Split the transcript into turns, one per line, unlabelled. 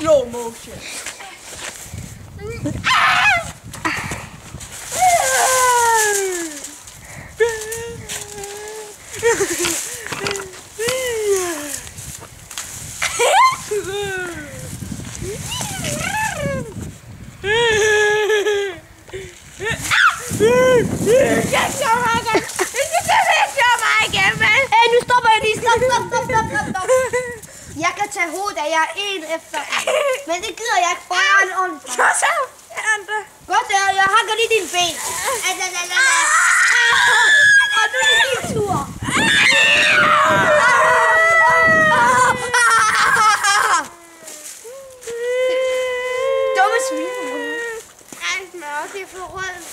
slow motion.
Nu stopper jeg lige. Stop. Jeg kan tage hovedet af jer en efter en. Men det gider jeg ikke, for jeg har en ordentlig. Godt, jeg hakker lige dine ben. Og nu er det din tur. Dumme svin.
Ej, smør, det er for rødt.